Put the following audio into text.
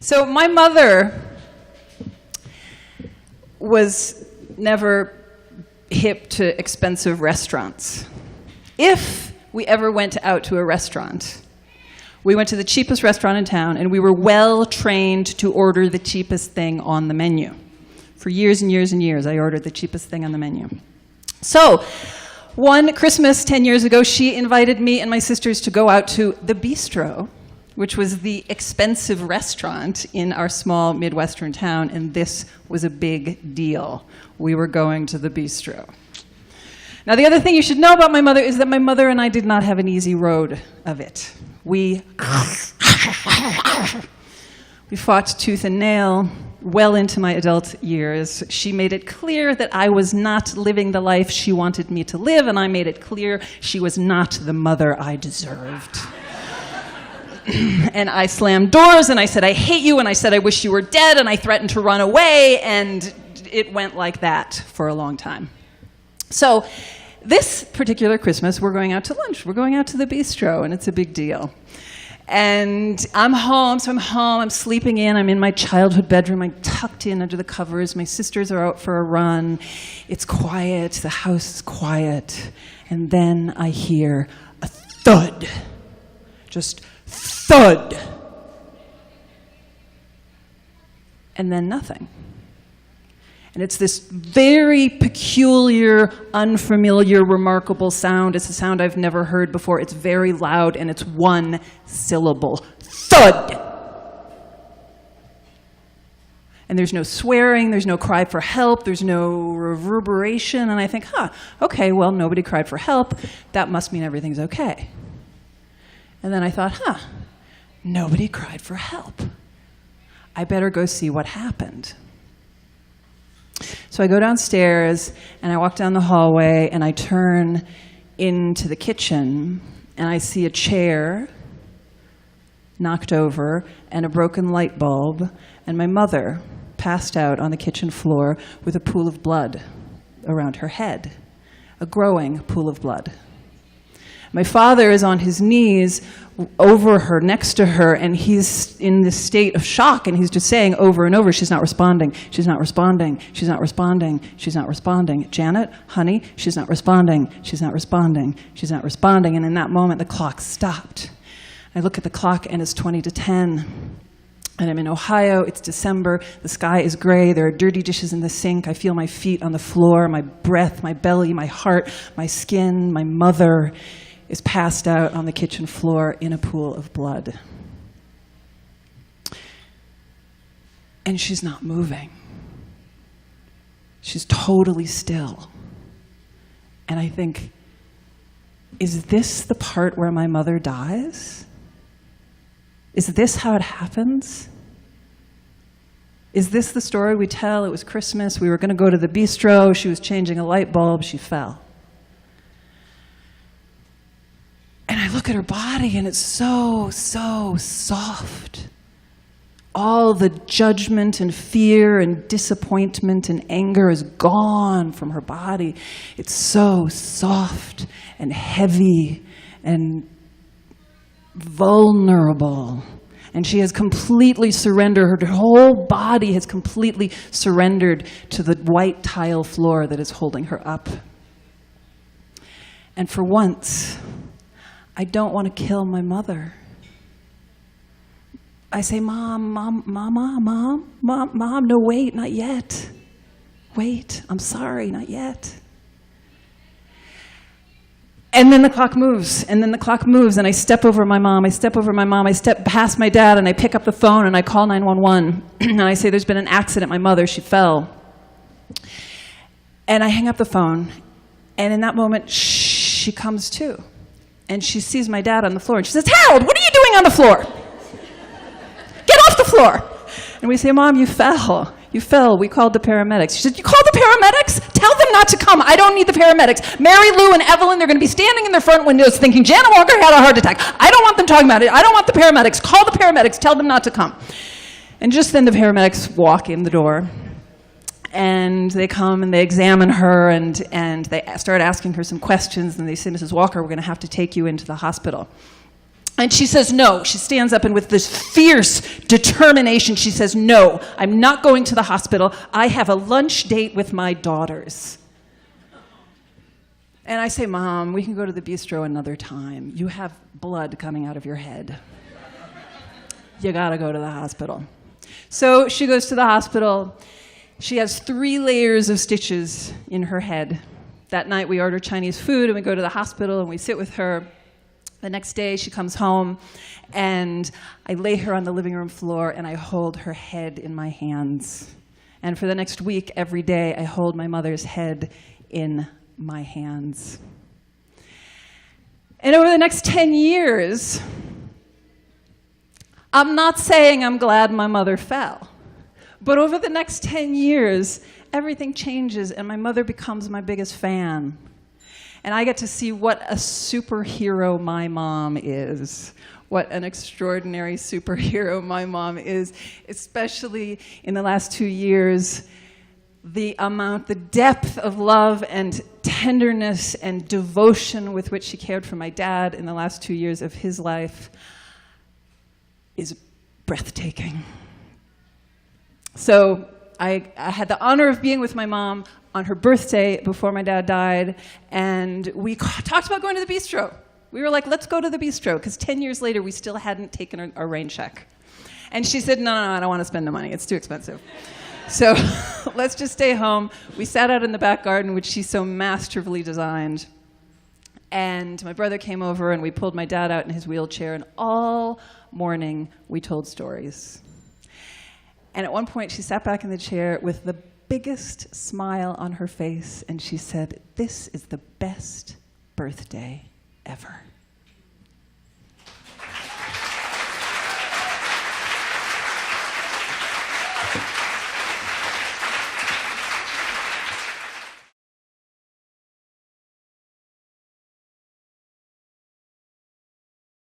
So my mother was never hip to expensive restaurants. If we ever went out to a restaurant, we went to the cheapest restaurant in town, and we were well trained to order the cheapest thing on the menu. For years and years and years, I ordered the cheapest thing on the menu. So, one Christmas 10 years ago, she invited me and my sisters to go out to the Bistro, which was the expensive restaurant in our small Midwestern town, and this was a big deal. We were going to the Bistro. Now, the other thing you should know about my mother is that my mother and I did not have an easy road of it. We fought tooth and nail well into my adult years. She made it clear that I was not living the life she wanted me to live, and I made it clear she was not the mother I deserved. And I slammed doors, and I said, I hate you, and I said, I wish you were dead, and I threatened to run away, and it went like that for a long time. So this particular Christmas, we're going out to lunch. We're going out to the Bistro, and it's a big deal. And I'm home, I'm sleeping in, I'm in my childhood bedroom, I'm tucked in under the covers, my sisters are out for a run, it's quiet, the house is quiet, and then I hear a thud. Just thud. And then nothing. And it's this very peculiar, unfamiliar, remarkable sound. It's a sound I've never heard before. It's very loud, and it's one syllable. Thud! And there's no swearing, there's no cry for help, there's no reverberation. And I think, okay, well, nobody cried for help. That must mean everything's okay. And then I thought, nobody cried for help. I better go see what happened. So I go downstairs, and I walk down the hallway, and I turn into the kitchen, and I see a chair knocked over and a broken light bulb, and my mother passed out on the kitchen floor with a pool of blood around her head, a growing pool of blood. My father is on his knees over her, next to her, and he's in this state of shock, and he's just saying over and over, she's not responding, she's not responding, she's not responding, she's not responding. Janet, honey, she's not responding, she's not responding, she's not responding. And in that moment, the clock stopped. I look at the clock, and it's 20 to 10. And I'm in Ohio, it's December, the sky is gray, there are dirty dishes in the sink, I feel my feet on the floor, my breath, my belly, my heart, my skin, my mother is passed out on the kitchen floor in a pool of blood. And she's not moving. She's totally still. And I think, is this the part where my mother dies? Is this how it happens? Is this the story we tell? It was Christmas, we were going to go to the Bistro, she was changing a light bulb, she fell. And I look at her body, and it's so, so soft. All the judgment and fear and disappointment and anger is gone from her body. It's so soft and heavy and vulnerable. And she has completely surrendered. Her whole body has completely surrendered to the white tile floor that is holding her up. And for once, I don't want to kill my mother. I say, Mom, no, wait, not yet. Wait, I'm sorry, not yet. And then the clock moves, and then the clock moves, and I step over my mom, I step past my dad, and I pick up the phone, and I call 911, and I say, there's been an accident, my mother, she fell. And I hang up the phone, and in that moment, she comes to. And she sees my dad on the floor, and she says, Harold, what are you doing on the floor? Get off the floor. And we say, Mom, you fell. You fell. We called the paramedics. She said, you called the paramedics? Tell them not to come. I don't need the paramedics. Mary Lou and Evelyn, they're going to be standing in their front windows thinking, Janet Walker had a heart attack. I don't want them talking about it. I don't want the paramedics. Call the paramedics. Tell them not to come. And just then the paramedics walk in the door. And they come and they examine her, and they start asking her some questions, and they say, Mrs. Walker, we're going to have to take you into the hospital. And she says no. She stands up and with this fierce determination, she says, no, I'm not going to the hospital. I have a lunch date with my daughters. And I say, Mom, we can go to the bistro another time. You have blood coming out of your head. You gotta go to the hospital. So she goes to the hospital. She has 3 layers of stitches in her head. That night we order Chinese food and we go to the hospital and we sit with her. The next day she comes home and I lay her on the living room floor and I hold her head in my hands. And for the next week, every day, I hold my mother's head in my hands. And over the next 10 years, I'm not saying I'm glad my mother fell, but over the next 10 years, everything changes and my mother becomes my biggest fan. And I get to see what a superhero my mom is, what an extraordinary superhero my mom is, especially in the last 2 years. The depth of love and tenderness and devotion with which she cared for my dad in the last 2 years of his life is breathtaking. So I had the honor of being with my mom on her birthday before my dad died, and we talked about going to the bistro. We were like, let's go to the bistro, because 10 years later, we still hadn't taken a rain check. And she said, no, I don't want to spend the money. It's too expensive. So let's just stay home. We sat out in the back garden, which she so masterfully designed. And my brother came over, and we pulled my dad out in his wheelchair, and all morning, we told stories. And at one point, she sat back in the chair with the biggest smile on her face, and she said, "This is the best birthday ever."